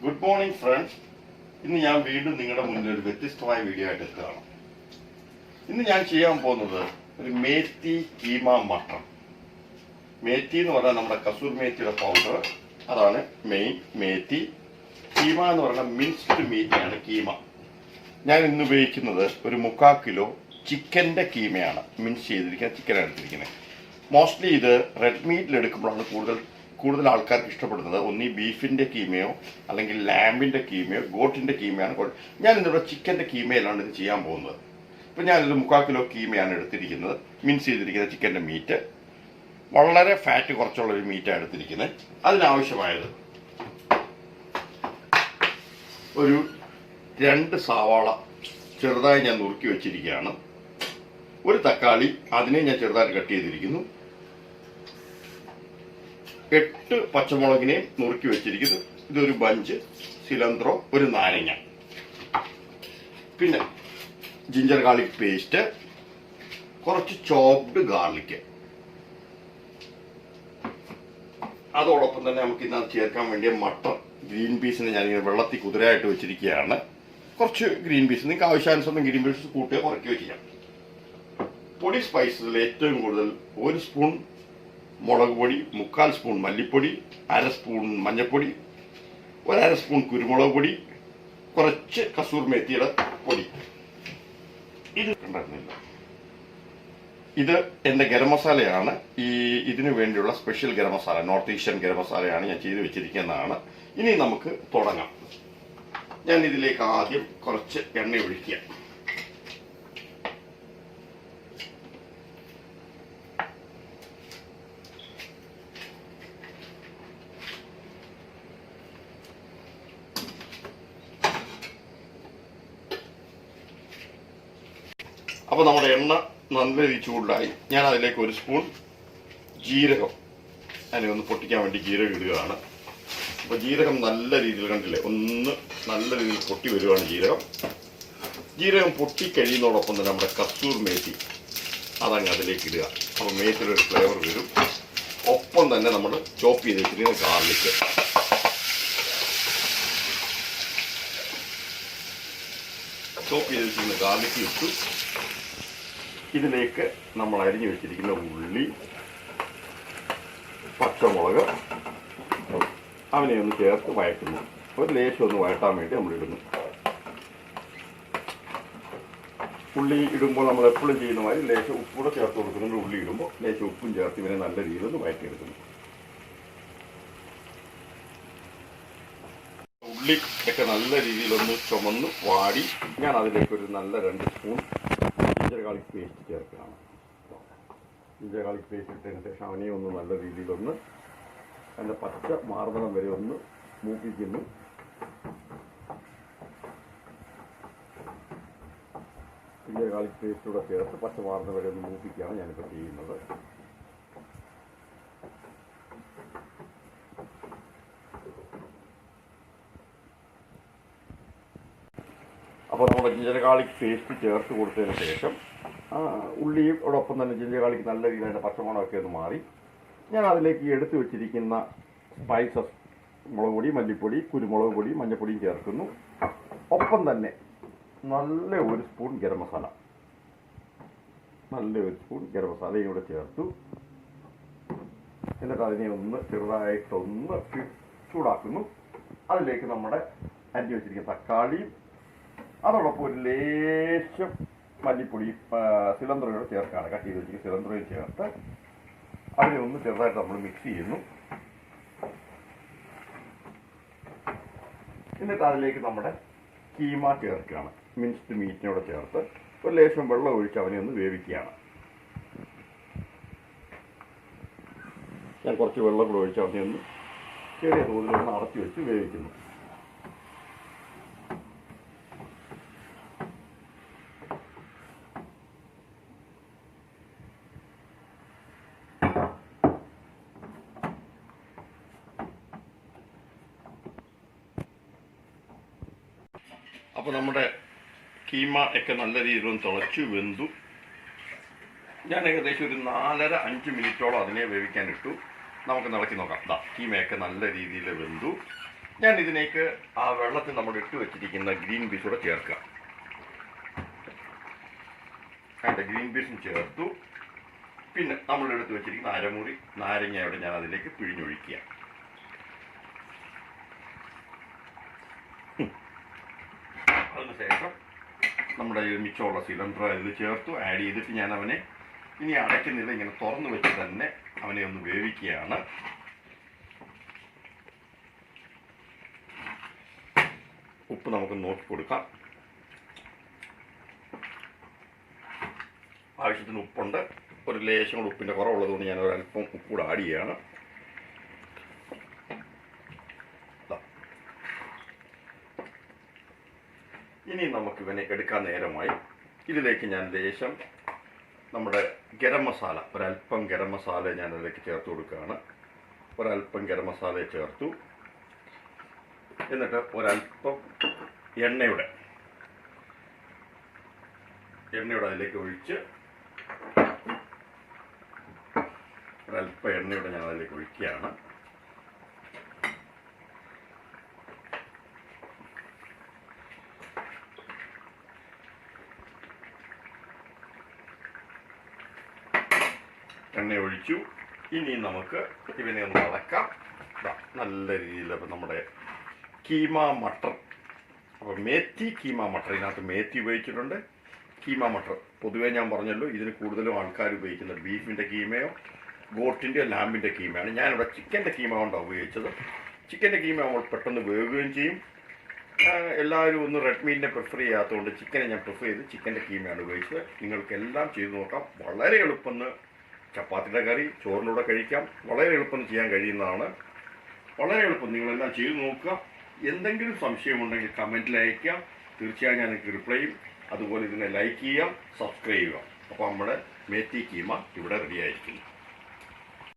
Good morning friends. ഇന്ന് ഞാൻ വീണ്ടും നിങ്ങളുടെ മുന്നിൽ ഒരു വ്യത്യസ്തമായ വീഡിയോ ആയിട്ട് എത്തുകയാണ്. ഇന്ന് ഞാൻ ചെയ്യാൻ പോകുന്നത് ഒരു മേത്തി കീമ മട്ടൺ. മേത്തി എന്ന് പറഞ്ഞാൽ നമ്മുടെ കസൂർ മേത്തിയുടെ പൗഡർ, അതാണ് മെയിൻ മേത്തി. കീമ എന്ന് പറഞ്ഞാൽ മിൻസ്ഡ് മീറ്റാണ് കീമ. ഞാൻ ഇന്ന് ഉപയോഗിക്കുന്നത് ഒരു 3/4 കിലോ ചിക്കൻ്റെ കീമയാണ്. മിൻസ് ചെയ്തിരിക്കുന്ന ചിക്കനാണ് എടുത്തിരിക്കുന്നത്. മോസ്റ്റ്ലി ഇത് റെഡ് മീറ്റിൽ എടുക്കുമ്പോഴാണ് കൂടുതൽ ആൾക്കാർക്ക് ഇഷ്ടപ്പെടുന്നത്. ഒന്നീ ബീഫിൻ്റെ കീമയോ അല്ലെങ്കിൽ ലാമ്പിൻ്റെ കീമയോ ഗോട്ടിൻ്റെ കീമയാണ്. ഞാൻ ഇന്നിവിടെ ചിക്കൻ്റെ കീമയിലാണ് ഇത് ചെയ്യാൻ പോകുന്നത്. ഇപ്പം ഞാനൊരു 3/4 കിലോ കീമയാണ് എടുത്തിരിക്കുന്നത്. മിൻസ് ചെയ്തിരിക്കുന്ന ചിക്കൻ്റെ മീറ്റ് വളരെ ഫാറ്റ് കുറച്ചുള്ളൊരു മീറ്റാണ് എടുത്തിരിക്കുന്നത്. അതിനാവശ്യമായത് ഒരു 2 സവാള ചെറുതായി ഞാൻ നുറുക്കി വെച്ചിരിക്കുകയാണ്. ഒരു തക്കാളി, അതിനെ ഞാൻ ചെറുതായിട്ട് കട്ട് ചെയ്തിരിക്കുന്നു. 8 പച്ചമുളകിനെ നുറുക്കി വെച്ചിരിക്കുന്നു. ഇതൊരു ബഞ്ച് സിലന്ത്രോ, ഒരു നാരങ്ങ, പിന്നെ ജിഞ്ചർ ഗാർലിക് പേസ്റ്റ്, കുറച്ച് ചോപ്ഡ് ഗാർലിക്. അതോടൊപ്പം തന്നെ നമുക്ക് ഇതിനകത്ത് ചേർക്കാൻ വേണ്ടിയ മട്ടർ ഗ്രീൻ പീസിനെ ഞാനിങ്ങനെ വെള്ളത്തിൽ കുതിരയായിട്ട് വെച്ചിരിക്കുകയാണ്. കുറച്ച് ഗ്രീൻ പീസ്, നിങ്ങൾക്ക് ആവശ്യാനുസരണം ഗ്രീൻ പീസ് കൂട്ടുകയോ കുറയ്ക്കുകയോ ചെയ്യാം. പൊടി സ്പൈസസിൽ ഏറ്റവും കൂടുതൽ 1 സ്പൂൺ മുളക് പൊടി, 3/4 സ്പൂൺ മല്ലിപ്പൊടി, 1/2 സ്പൂൺ മഞ്ഞൾപ്പൊടി, 1/2 സ്പൂൺ കുരുമുളക് പൊടി, കുറച്ച് കസൂർ മേത്തിയുടെ പൊടി. ഇത് കണ്ടിരുന്നില്ല. ഇത് എൻ്റെ ഗരം മസാലയാണ്. ഇതിനു വേണ്ടിയുള്ള special garam masala, north eastern garam മസാലയാണ് ഞാൻ ചെയ്ത് വെച്ചിരിക്കുന്നതാണ്. ഇനി നമുക്ക് തുടങ്ങാം. ഞാൻ ഇതിലേക്ക് ആദ്യം കുറച്ച് എണ്ണ ഒഴിക്കുക. അപ്പോൾ നമ്മുടെ എണ്ണ നല്ല രീതിയിൽ ചൂടായി. ഞാൻ അതിലേക്ക് 1 സ്പൂൺ ജീരകം, അതിനെ ഒന്ന് പൊട്ടിക്കാൻ വേണ്ടി ജീരകം ഇടുകയാണ്. അപ്പോൾ ജീരകം നല്ല രീതിയിൽ കണ്ടില്ലേ, ഒന്ന് നല്ല രീതിയിൽ പൊട്ടി വരുവാണ് ജീരകം. ജീരകം പൊട്ടിക്കഴിയുന്നതോടൊപ്പം തന്നെ നമ്മുടെ കസൂർ മേത്തി അതങ്ങ് അതിലേക്ക് ഇടുക. അപ്പോൾ മേത്തിലൊരു ഫ്ലേവർ വരും. ഒപ്പം തന്നെ നമ്മൾ ചോപ്പ് ചെയ്ത് വെച്ചിരിക്കുന്ന ഗാർലിക്ക്, ഇട്ടു. ഇതിലേക്ക് നമ്മൾ അരിഞ്ഞു വെച്ചിരിക്കുന്ന ഉള്ളി, പച്ചമുളക്, അവനെ ഒന്ന് ചേർത്ത് വഴറ്റുന്നു. ഒരു ലേശം ഒന്ന് വഴറ്റാൻ വേണ്ടി നമ്മൾ ഇടുന്നു. ഉള്ളി ഇടുമ്പോൾ നമ്മൾ എപ്പോഴും ചെയ്യുന്ന മാതിരി ലേശം ഉപ്പൂടെ ചേർത്ത് കൊടുക്കുന്നുണ്ട്. ഉള്ളി ഇടുമ്പോൾ ലേശം ഉപ്പും ചേർത്ത് ഇവനെ നല്ല രീതിയിൽ ഒന്ന് വഴറ്റിയെടുക്കുന്നു. ഉള്ളി ഒക്കെ നല്ല രീതിയിലൊന്ന് ചുമന്ന് വാടി ഞാൻ അതിലേക്ക് ഒരു നല്ല 2 സ്പൂൺ ജിഞ്ചർ ഗാർലിക് പേസ്റ്റ് ചേർക്കുകയാണ്. ജിഞ്ചർ ഗാർലിക് പേസ്റ്റ് ഇട്ടതിന് ശേഷം അവനെ ഒന്ന് നല്ല രീതിയിലൊന്ന് അതിൻ്റെ പച്ച മാർദ്ദനം വരെ ഒന്ന് മൂപ്പിക്കുന്നു. ജിഞ്ചർ ഗാർലിക് പേസ്റ്റൂടെ ചേർത്ത് പച്ച മാർദ്ദനം വരെ ഒന്ന് മൂപ്പിക്കുകയാണ് ഞാനിപ്പോൾ ചെയ്യുന്നത്. അപ്പോൾ നമ്മുടെ ജിഞ്ചർ ഗാർലിക് പേസ്റ്റ് ചേർത്ത് കൊടുത്തതിന് ശേഷം ഉള്ളിയോടൊപ്പം തന്നെ ജിഞ്ചർ ഗാർലിക് നല്ല രീതിയിൽ അതിൻ്റെ പച്ചമണമൊക്കെ ഒന്ന് മാറി ഞാൻ അതിലേക്ക് എടുത്തു വെച്ചിരിക്കുന്ന സ്പൈസസ്, മുളക് പൊടി, മല്ലിപ്പൊടി, കുരുമുളക് പൊടി, മഞ്ഞൾപ്പൊടിയും ചേർക്കുന്നു. ഒപ്പം തന്നെ നല്ല 1 സ്പൂൺ ഗരം മസാലയും കൂടെ ചേർത്തു. എന്നിട്ട് അതിനെ ഒന്ന് ചെറുതായിട്ടൊന്ന് ചൂടാക്കുന്നു. അതിലേക്ക് നമ്മുടെ അരിഞ്ഞു വെച്ചിരിക്കുന്ന തക്കാളിയും അതോടൊപ്പം ഒരു ലേശം മല്ലിപ്പൊടി, സിലന്ത്രോയോട് ചേർക്കാണ്. കട്ട് ചെയ്ത് വെച്ചിരിക്കുന്ന സിലന്ത്രോയും ചേർത്ത് അതിനെ ഒന്ന് ചെറുതായിട്ട് നമ്മൾ മിക്സ് ചെയ്യുന്നു. എന്നിട്ട് അതിലേക്ക് നമ്മുടെ കീമ ചേർക്കുകയാണ്. മിൻസ്ഡ് മീറ്റിനോട് ചേർത്ത് ഒരു ലേശം വെള്ളം ഒഴിച്ച് അവനെ ഒന്ന് വേവിക്കുകയാണ്. ഞാൻ കുറച്ച് വെള്ളം കൂടെ ഒഴിച്ച് അവനെ ഒന്ന് ചെറിയ തോതിലൊന്ന് അടച്ചു വെച്ച് വേവിക്കുന്നു. അപ്പോൾ നമ്മുടെ കീമ ഒക്കെ നല്ല രീതിയിലൊന്ന് തിളച്ചു വെന്തു. ഞാൻ ഏകദേശം ഒരു 4-5 മിനിറ്റോളം അതിനെ വേവിക്കാനിട്ടു. നമുക്ക് ഇളക്കി നോക്കാം. കീമയൊക്കെ നല്ല രീതിയിൽ വെന്തു. ഞാൻ ഇതിലേക്ക് ആ വെള്ളത്തിൽ നമ്മൾ ഇട്ട് വെച്ചിരിക്കുന്ന ഗ്രീൻ പീസ് കൂടെ ചേർക്കുക. അതിൻ്റെ ഗ്രീൻ പീസും ചേർത്തു. പിന്നെ നമ്മൾ എടുത്ത് വെച്ചിരിക്കുന്ന അരമുറി നാരങ്ങയോടെ ഞാൻ അതിലേക്ക് പിഴിഞ്ഞൊഴിക്കുക. അതിനുശേഷം നമ്മുടെ മിച്ചമുള്ള സിലിണ്ടർ അതിൽ ചേർത്തു ആഡ് ചെയ്തിട്ട് ഞാൻ അവനെ ഇനി അടയ്ക്കുന്നില്ല, ഇങ്ങനെ തുറന്നു വെച്ച് തന്നെ അവനെ ഒന്ന് വേവിക്കുകയാണ്. ഉപ്പ് നമുക്ക് നോക്കി കൊടുക്കാം. ആവശ്യത്തിന് ഉപ്പുണ്ട്. ഒരു ലേശം കൂടെ ഉപ്പിൻ്റെ കുറവുള്ളതുകൊണ്ട് ഞാൻ ഒരല്പം ഉപ്പ് കൂടെ ആഡ് ചെയ്യുകയാണ്. ഇനി നമുക്ക് ഇവനെ എടുക്കാൻ നേരമായി. ഇതിലേക്ക് ഞാൻ ലേശം നമ്മുടെ ഗരം മസാല, ഒരല്പം ഗരം മസാല ഞാൻ അതിലേക്ക് ചേർത്ത് കൊടുക്കുകയാണ്. ഒരല്പം ഗരം മസാല ചേർത്തു. എന്നിട്ട് ഒരല്പം എണ്ണയുടെ അതിലേക്ക് ഒഴിച്ച് ഒരല്പം എണ്ണയുടെ ഞാൻ അതിലേക്ക് ഒഴിക്കുകയാണ്. എണ്ണ ഒഴിച്ചു. ഇനി നമുക്ക് ഇവനെ ഒന്ന് ഇളക്കാം. നല്ല രീതിയിൽ അപ്പം നമ്മുടെ കീമ മട്ടർ, അപ്പോൾ മേത്തി കീമ മട്ടർ, ഇതിനകത്ത് മേത്തി ഉപയോഗിച്ചിട്ടുണ്ട്. കീമ മട്ടർ പൊതുവേ ഞാൻ പറഞ്ഞല്ലോ, ഇതിന് കൂടുതലും ആൾക്കാർ ഉപയോഗിക്കുന്നത് ബീഫിൻ്റെ കീമയോ ഗോട്ടിൻ്റെയോ ലാമ്പിൻ്റെ കീമയാണ്. ഞാനിവിടെ ചിക്കൻ്റെ കീമ കൊണ്ടാണ് ഉപയോഗിച്ചത്. ചിക്കൻ്റെ കീമ നമ്മൾ പെട്ടെന്ന് വേകുകയും ചെയ്യും. എല്ലാവരും ഒന്ന് റെഡ് മീറ്റിനെ പ്രിഫർ ചെയ്യാത്തതുകൊണ്ട് ചിക്കനെ ഞാൻ പ്രിഫർ ചെയ്ത് ചിക്കൻ്റെ കീമയാണ് ഉപയോഗിച്ചത്. നിങ്ങൾക്കെല്ലാം ചെയ്ത് നോക്കാം. വളരെ എളുപ്പം ചപ്പാത്തിയുടെ കറി ചോറിലൂടെ കഴിക്കാം. വളരെ എളുപ്പം ചെയ്യാൻ കഴിയുന്നതാണ്. വളരെ എളുപ്പം. നിങ്ങളെല്ലാം ചെയ്ത് നോക്കുക. എന്തെങ്കിലും സംശയമുണ്ടെങ്കിൽ കമൻറ്റിൽ അയയ്ക്കാം. തീർച്ചയായും ഞാൻ നിങ്ങൾക്ക് റിപ്ലൈ ചെയ്യും. അതുപോലെ ഇതിനെ ലൈക്ക് ചെയ്യാം, സബ്സ്ക്രൈബ് ചെയ്യാം. അപ്പോൾ നമ്മുടെ മേത്തി കീമ ഇവിടെ റെഡി ആയിരിക്കുന്നു.